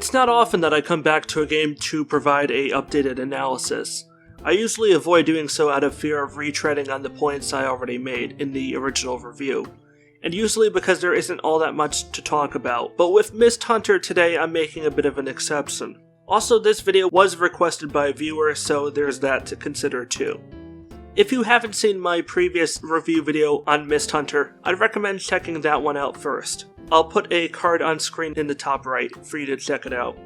It's not often that I come back to a game to provide a updated analysis. I usually avoid doing so out of fear of retreading on the points I already made in the original review, and usually because there isn't all that much to talk about, but with Mist Hunter today I'm making a bit of an exception. Also, this video was requested by a viewer, so there's that to consider too. If you haven't seen my previous review video on Mist Hunter, I'd recommend checking that one out first. I'll put a card on screen in the top right for you to check it out.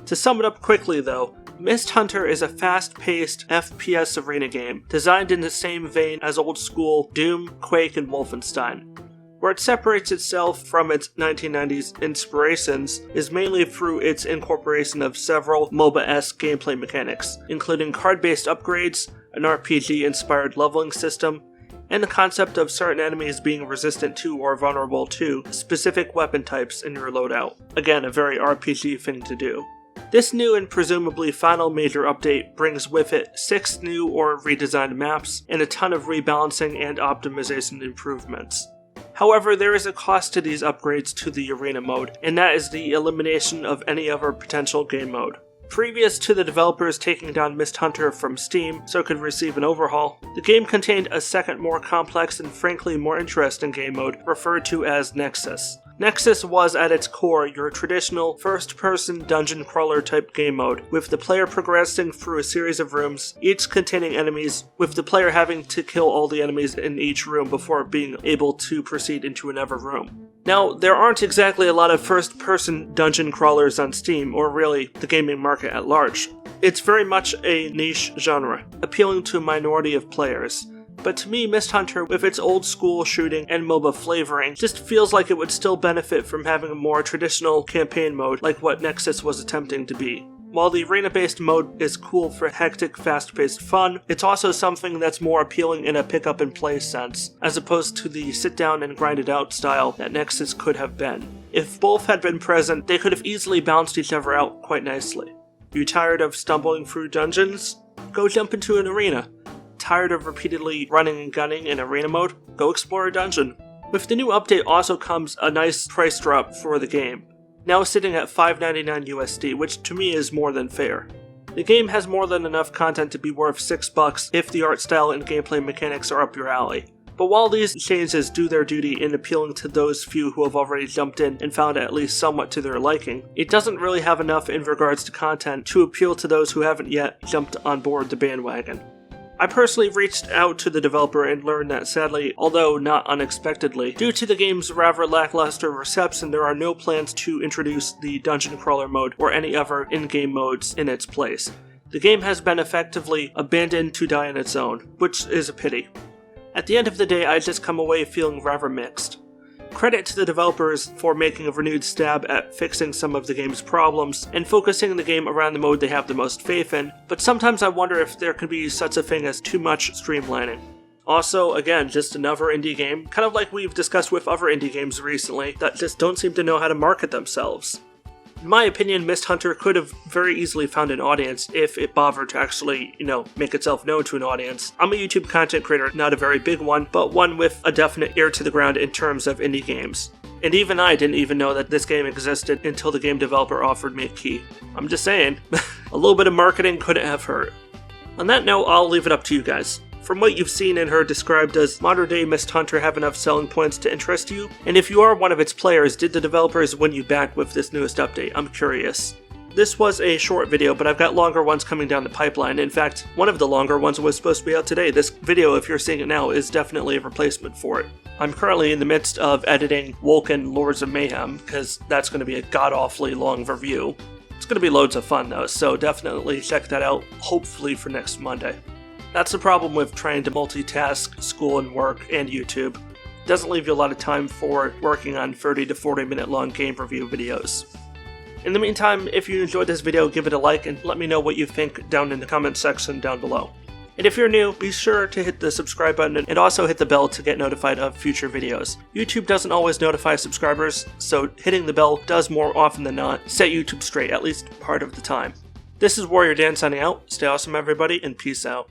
To sum it up quickly though, Mist Hunter is a fast-paced FPS arena game, designed in the same vein as old-school Doom, Quake, and Wolfenstein. Where it separates itself from its 1990s inspirations is mainly through its incorporation of several MOBA-esque gameplay mechanics, including card-based upgrades, an RPG-inspired leveling system, and the concept of certain enemies being resistant to or vulnerable to specific weapon types in your loadout. Again, a very RPG thing to do. This new and presumably final major update brings with it 6 new or redesigned maps and a ton of rebalancing and optimization improvements. However, there is a cost to these upgrades to the arena mode, and that is the elimination of any other potential game mode. Previous to the developers taking down Mist Hunter from Steam so it could receive an overhaul, the game contained a second more complex and frankly more interesting game mode referred to as Nexus. Nexus was at its core your traditional first-person dungeon crawler type game mode, with the player progressing through a series of rooms, each containing enemies, with the player having to kill all the enemies in each room before being able to proceed into another room. Now, there aren't exactly a lot of first-person dungeon crawlers on Steam, or really the gaming market at large. It's very much a niche genre, appealing to a minority of players. But to me, Mist Hunter, with its old-school shooting and MOBA flavoring, just feels like it would still benefit from having a more traditional campaign mode like what Nexus was attempting to be. While the arena-based mode is cool for hectic, fast-paced fun, it's also something that's more appealing in a pick-up-and-play sense, as opposed to the sit-down and grind-it-out style that Nexus could have been. If both had been present, they could have easily balanced each other out quite nicely. You tired of stumbling through dungeons? Go jump into an arena. Tired of repeatedly running and gunning in arena mode? Go explore a dungeon. With the new update also comes a nice price drop for the game, now sitting at $5.99 USD, which to me is more than fair. The game has more than enough content to be worth $6 if the art style and gameplay mechanics are up your alley. But while these changes do their duty in appealing to those few who have already jumped in and found it at least somewhat to their liking, it doesn't really have enough in regards to content to appeal to those who haven't yet jumped on board the bandwagon. I personally reached out to the developer and learned that sadly, although not unexpectedly, due to the game's rather lackluster reception, there are no plans to introduce the dungeon crawler mode or any other in-game modes in its place. The game has been effectively abandoned to die on its own, which is a pity. At the end of the day, I just come away feeling rather mixed. Credit to the developers for making a renewed stab at fixing some of the game's problems and focusing the game around the mode they have the most faith in, but sometimes I wonder if there can be such a thing as too much streamlining. Also, again, just another indie game, kind of like we've discussed with other indie games recently, that just don't seem to know how to market themselves. In my opinion, Mist Hunter could have very easily found an audience if it bothered to actually, make itself known to an audience. I'm a YouTube content creator, not a very big one, but one with a definite ear to the ground in terms of indie games. And even I didn't even know that this game existed until the game developer offered me a key. I'm just saying, a little bit of marketing couldn't have hurt. On that note, I'll leave it up to you guys. From what you've seen and heard described, does modern-day Mist Hunter have enough selling points to interest you? And if you are one of its players, did the developers win you back with this newest update? I'm curious. This was a short video, but I've got longer ones coming down the pipeline. In fact, one of the longer ones was supposed to be out today. This video, if you're seeing it now, is definitely a replacement for it. I'm currently in the midst of editing Wolken Lords of Mayhem, because that's going to be a god-awfully long review. It's going to be loads of fun though, so definitely check that out, hopefully for next Monday. That's the problem with trying to multitask school and work and YouTube. It doesn't leave you a lot of time for working on 30 to 40 minute long game review videos. In the meantime, if you enjoyed this video, give it a like and let me know what you think down in the comment section down below. And if you're new, be sure to hit the subscribe button and also hit the bell to get notified of future videos. YouTube doesn't always notify subscribers, so hitting the bell does more often than not set YouTube straight, at least part of the time. This is WarriorDan signing out. Stay awesome everybody, and peace out.